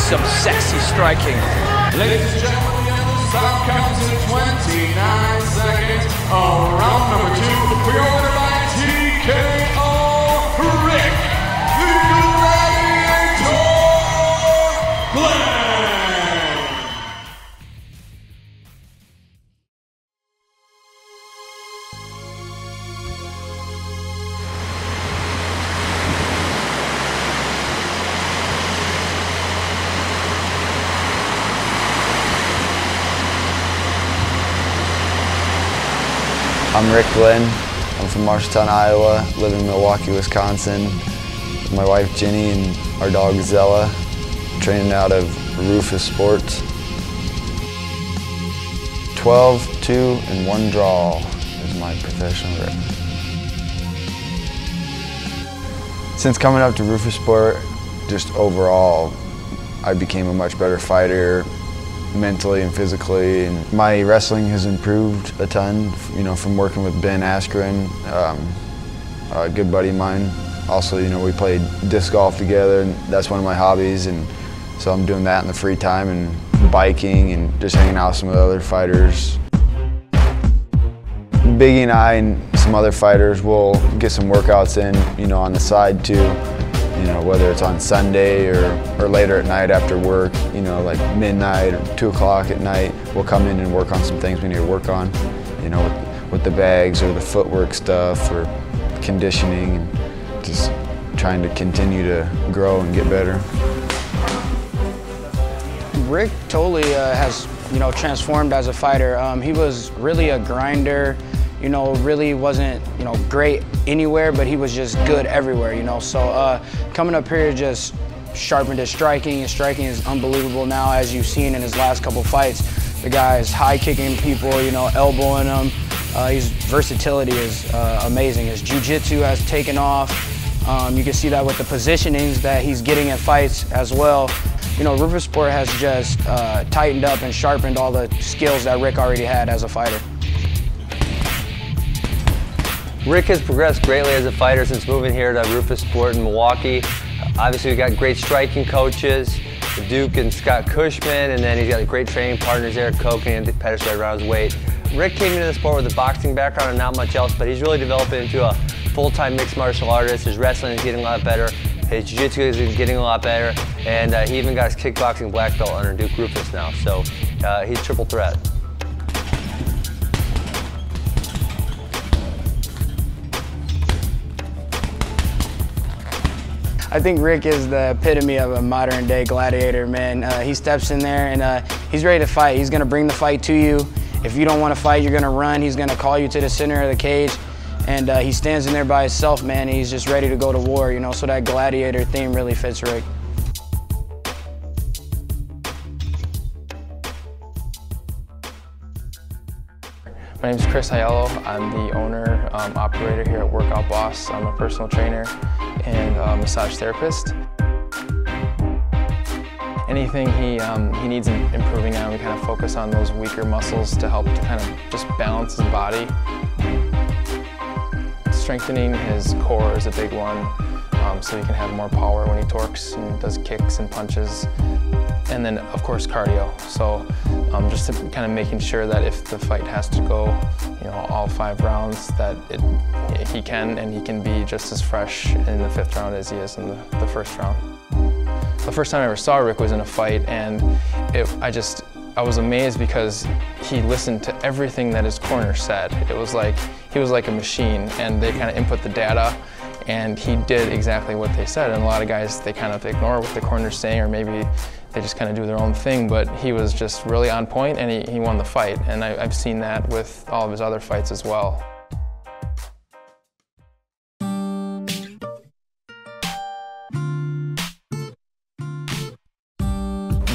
some sexy striking. Ladies and gentlemen, the other side counts in 29 seconds. Round number 2, pre-ordered by TKO Rick, the Gladiator Glenn. I'm Rick Glenn. I'm from Marshalltown, Iowa, live in Milwaukee, Wisconsin. With my wife Ginny and our dog Zella, training out of Rufus Sports. 12, 2, and 1 draw is my professional record. Since coming up to Rufus Sport, just overall, I became a much better fighter, mentally and physically, and my wrestling has improved a ton, you know, from working with Ben Askren, a good buddy of mine. Also, you know, we played disc golf together, and that's one of my hobbies, and so I'm doing that in the free time, and biking, and just hanging out with some of the other fighters. Biggie and I and some other fighters will get some workouts in, you know, on the side too. You know, whether it's on Sunday or later at night after work, you know, like midnight or 2 o'clock at night, we'll come in and work on some things we need to work on, you know, with the bags or the footwork stuff or conditioning, and just trying to continue to grow and get better. Rick totally has, you know, transformed as a fighter. He was really a grinder. You know, really wasn't, you know, great anywhere, but he was just good everywhere, you know. So coming up here just sharpened his striking. His striking is unbelievable now, as you've seen in his last couple fights. The guy is high kicking people, you know, elbowing them. His versatility is amazing. His jiu-jitsu has taken off. You can see that with the positionings that he's getting in fights as well. You know, Rufus Sport has just tightened up and sharpened all the skills that Rick already had as a fighter. Rick has progressed greatly as a fighter since moving here to Rufus Sport in Milwaukee. Obviously, we've got great striking coaches, Duke and Scott Cushman, and then he's got great training partners, Eric Koken and Pettis right around his weight. Rick came into the sport with a boxing background and not much else, but he's really developing into a full-time mixed martial artist. His wrestling is getting a lot better, his jiu-jitsu is getting a lot better, and he even got his kickboxing black belt under Duke Rufus now, so he's triple threat. I think Rick is the epitome of a modern day gladiator, man. He steps in there and he's ready to fight. He's gonna bring the fight to you. If you don't want to fight, you're gonna run. He's gonna call you to the center of the cage, and he stands in there by himself, man. He's just ready to go to war, you know, so that gladiator theme really fits Rick. My name is Chris Aiello. I'm the owner, operator here at Workout Boss. I'm a personal trainer and massage therapist. Anything he needs improving on, we kind of focus on those weaker muscles to help to kind of just balance his body. Strengthening his core is a big one, so he can have more power when he torques and does kicks and punches. And then, of course, cardio. So just to kind of making sure that if the fight has to go, you know, all 5 rounds, that he can be just as fresh in the 5th round as he is in the first round. The first time I ever saw Rick was in a fight, and I was amazed because he listened to everything that his corner said. It was like he was like a machine, and they kind of input the data, and he did exactly what they said. And a lot of guys, they kind of ignore what the corner's saying, or maybe they just kind of do their own thing, but he was just really on point, and he won the fight. And I've seen that with all of his other fights as well.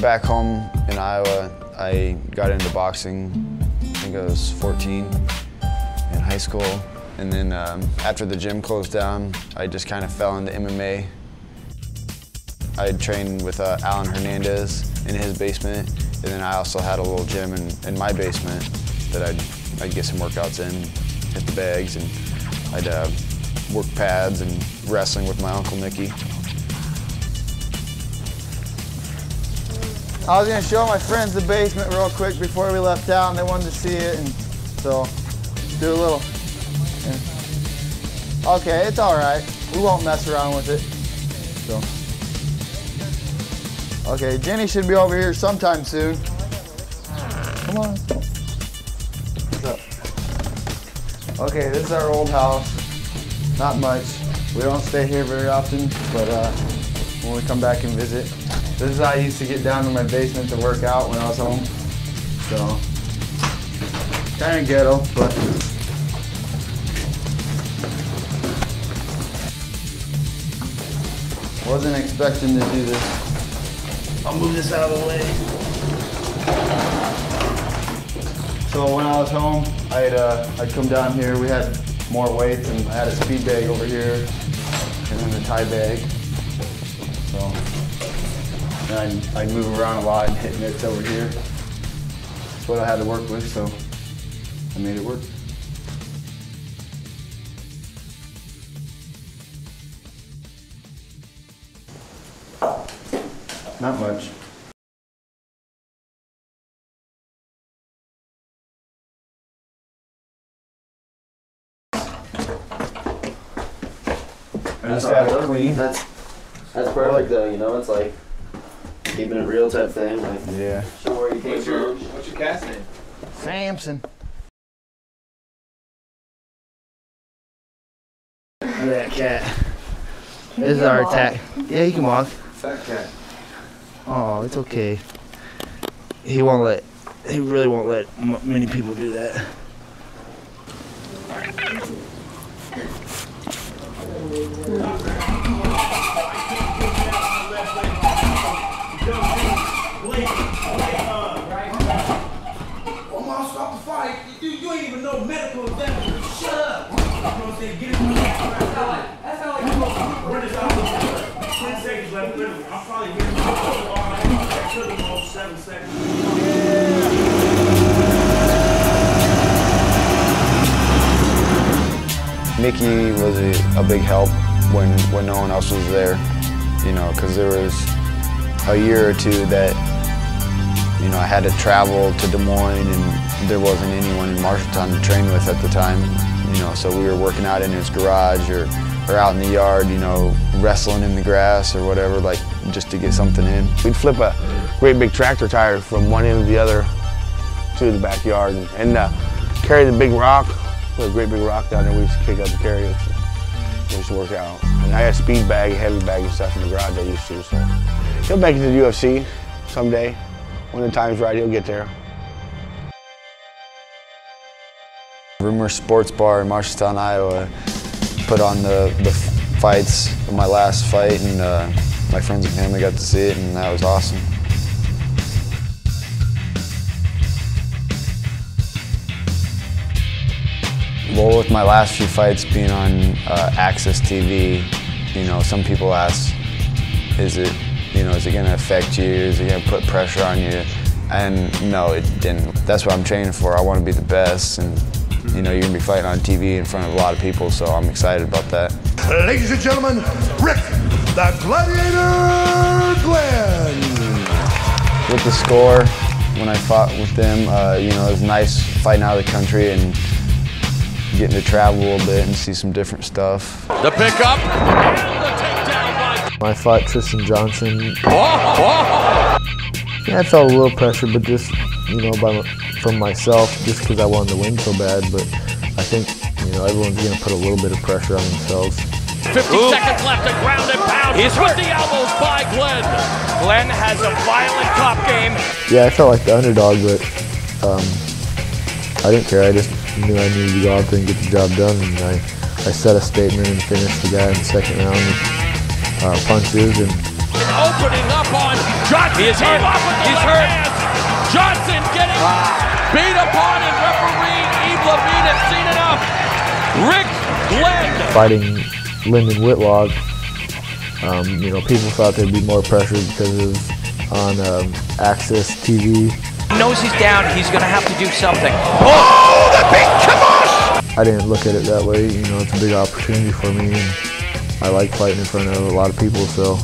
Back home in Iowa, I got into boxing, I think I was 14 in high school. And then after the gym closed down, I just kind of fell into MMA. I had trained with Alan Hernandez in his basement, and then I also had a little gym in my basement that I'd get some workouts in, hit the bags, and I'd work pads and wrestling with my Uncle Nicky. I was gonna show my friends the basement real quick before we left town. They wanted to see it, and so do a little. Yeah. Okay, it's all right. We won't mess around with it. So. Okay, Jenny should be over here sometime soon. Come on. What's up? Okay, this is our old house. Not much. We don't stay here very often, but when we come back and visit. This is how I used to get down to my basement to work out when I was home. So, kind of ghetto, but. Wasn't expecting to do this. I'll move this out of the way. So when I was home, I'd come down here. We had more weights, and I had a speed bag over here, and then a tie bag. So. And I'd move around a lot and hit mitts over here. That's what I had to work with, so I made it work. Not much. I just got it clean. That's perfect though, you know, it's like keeping it real type thing. Like, yeah. Show where you came from. What's your cat's name? Samson. Look at that cat. This is our attack. Yeah, he can walk. Fat cat. Oh, it's okay. He really won't let many people do that. Stop the fight. You ain't even know medical examiner. Shut up. You know what I'm saying? Get it. That's how like run this out. 10 seconds left. Literally. I'm probably getting that took him almost 7 seconds. Mickey was a big help when no one else was there, you know, because there was a year or two that, you know, I had to travel to Des Moines and there wasn't anyone in Marshalltown to train with at the time, you know, so we were working out in his garage or out in the yard, you know, wrestling in the grass or whatever, like just to get something in. We'd flip a great big tractor tire from one end to the other to the backyard and carry the big rock. We had a great big rock down there we used to kick up and carry it. We used to work out. And I had a speed bag, a heavy bag and stuff in the garage I used to, so. He'll make it to the UFC someday. When the time's right, he'll get there. Rumor Sports Bar in Marshalltown, Iowa put on the fights of my last fight, and my friends and family got to see it, and that was awesome. Well, with my last few fights being on Access TV, you know, some people ask, is it going to affect you? Is it going to put pressure on you? And no, it didn't. That's what I'm training for. I want to be the best, and you know, you're going to be fighting on TV in front of a lot of people, so I'm excited about that. Ladies and gentlemen, Rick, the Gladiator Glenn. With the score, when I fought with them, you know, it was nice fighting out of the country and getting to travel a little bit and see some different stuff. The pickup and the takedown by. I fought Tristan Johnson. Yeah, I felt a little pressure, but just, you know, from myself, just because I wanted to win so bad. But I think, you know, everyone's going to put a little bit of pressure on themselves. 50 seconds left to ground and pound. He's with the elbows by Glenn. Glenn has a violent top game. Yeah, I felt like the underdog, but I didn't care. I just knew I needed to go out there and get the job done. And I set a statement and finished the guy in the second round with punches. And opening up on Johnson. He is hurt. He's hurt. Johnson getting beat upon, and referee Eve Levine has seen enough. Rick Glenn. Fighting Lyndon Whitlock, you know, people thought there'd be more pressure because it was on Access TV. He knows he's down. He's going to have to do something. Oh, the big kibosh! I didn't look at it that way. You know, it's a big opportunity for me, and I like fighting in front of a lot of people, so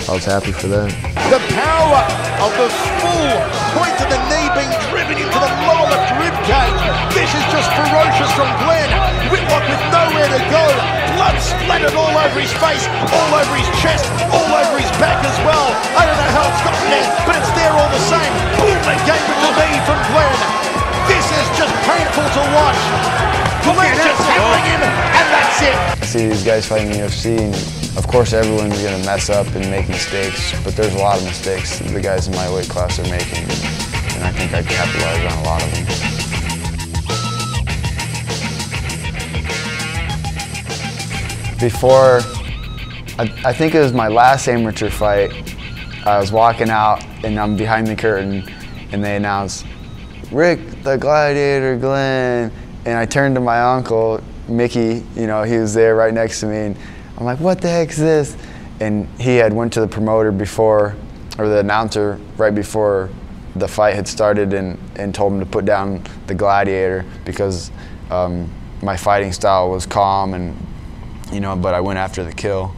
I was happy for that. The power now, the full point of the knee being driven into the lower left rib cage. This is just ferocious from Glenn. Whitlock with nowhere to go. Blood splattered all over his face, all over his chest, all over his back as well. I don't know how it's gotten there, but it's there all the same. Boom, they gave it to me from Glenn. This is just painful to watch. Glenn just handling him, and that's it. I see these guys fighting in the UFC, and of course everyone's going to mess up and make mistakes, but there's a lot of mistakes the guys in my weight class are making, and I think I capitalize on a lot of them. Before, I think it was my last amateur fight, I was walking out and I'm behind the curtain and they announced, Rick, the Gladiator Glenn. And I turned to my uncle, Mickey, you know, he was there right next to me, and I'm like, what the heck's this? And he had went to the promoter before, or the announcer right before the fight had started and told him to put down the Gladiator because my fighting style was calm and, you know, but I went after the kill.